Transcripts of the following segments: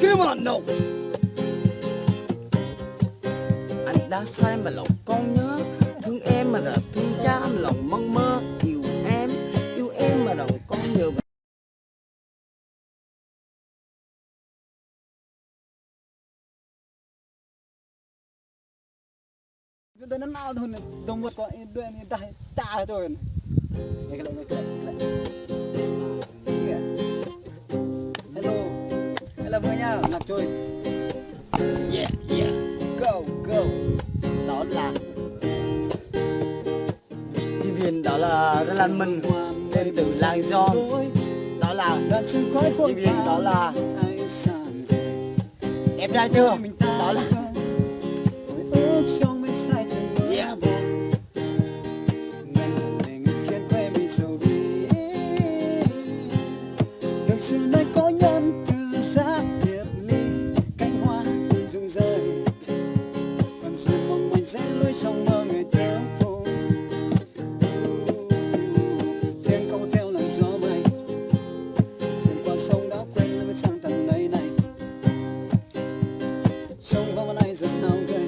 Come on nào. Anh đã sai mà lòng con nhớ, thương em mà là thương cha mà lòng mong mơ. Yêu em mà lòng con nhớ. Chúng nó nào thôi đồng vật có ta rồi. Hello, hello với nhau lạc trôi. Yeah, yeah. Go. Đó là diễn viên, đó là Lan Minh đến từ làng Giòn. Đó là diễn viên, đó là em trai chưa, đó là yeah. Được sự nơi có nhân từ giá biệt ly, cánh hoa rụng rơi, còn duyên mong manh sẽ lối trong mơ người theo phố. Thiên câu theo làn gió bay, thuyền qua sông đã quên lên với trang tầng nơi này. Trông vàoวันnày dần nào gầy.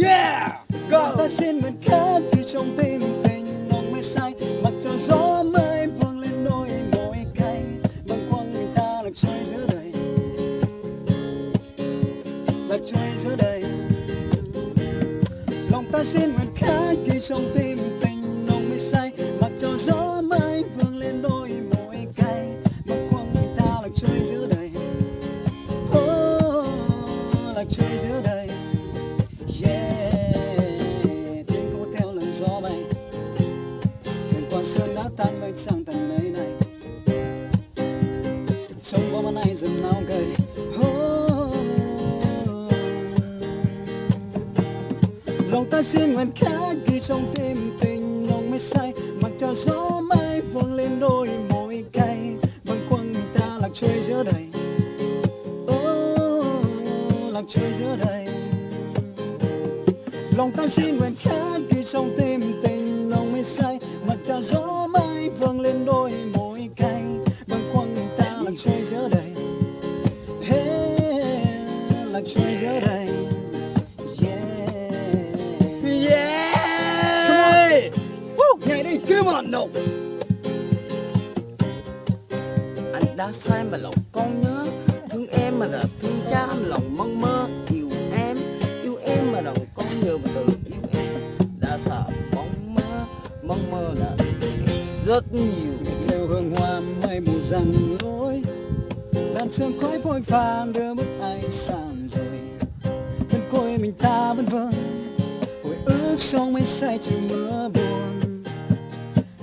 Yeah, go. Ta xin nguyện khát từ trong tim tình lòng mê say, mặc cho gió mới vang lên đôi môi cay, bâng khuâng người ta lạc trôi giữa đời, lạc trôi giữa đời. Lòng ta xin nguyện khát khi trong tim tình lòng mê say, mặc cho gió mới vang lên đôi môi cay, bâng khuâng người ta lạc trôi giữa đời, lạc trôi giữa đời. Sang tận nơi này, trông quaวันnày dần nào gầy. Lòng ta xin nguyện khát ghi trong tim tình lòng mê say, mặc cho gió mây vang lên đôi môi cay, bâng khuâng mình ta lạc trôi giữa đời, lạc trôi giữa đời. Lòng ta xin nguyện khát ghi trong tim tình lòng mê say, mặc cho gió mây vang lên đôi môi cay, bâng khuâng người ta lạc trôi giữa đời, lạc trôi giữa đời. Yeah. Nhảy đi, come on nào. Anh đã sai mà lòng con nhớ, thương em mà là thương cha mà lòng mong mơ. Yêu em mà lòng con nhớ, mà từ yêu em đã sợ mong mơ là rất nhiều. Theo hương hoa mây mù răng lối, làn sương khói phôi pha đưa bước ai sàn rồi, bên côi mình ta vẫn vương hồi ức trong mây say chiều mưa buồn,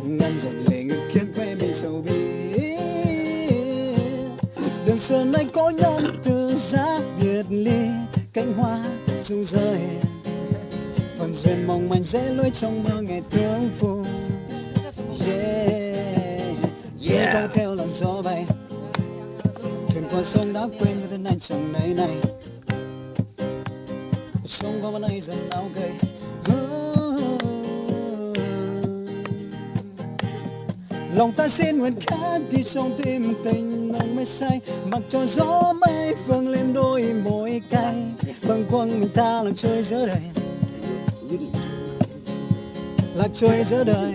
ngăn dần lệ ngực khiến quê mình sầu bi. Đường xưa nay có nhân từ giá biệt ly, cánh hoa rụng rơi, còn duyên mong manh dễ lối trong mơ ngày tương phù. Yeah. Câu theo làn gió bay, thuyền qua sông đã quên với tên anh trong nơi này. Trông vàoวันnày dần áo gầy. Lòng ta xin nguyện khát ghi trong tim tình lòng mê say, mặc cho gió mây vang lên đôi môi cay, bâng khuâng mình ta lạc trôi giữa đời, lạc trôi giữa đời.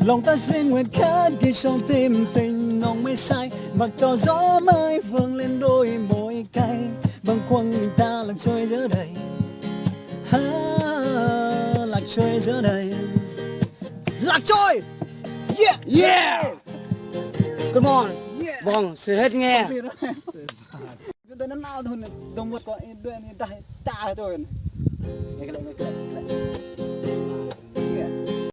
Lòng ta xin nguyện khát ghi trong tim tình lòng mê say, mặc cho gió mây vang lên đôi môi cay, bâng khuâng mình ta lạc trôi giữa đời, lạc trôi giữa đời, Lạc trôi. Yeah. Come on. Vâng, sự hết nghe. Chúng ta nó nào thôi đồng vật có ta rồi.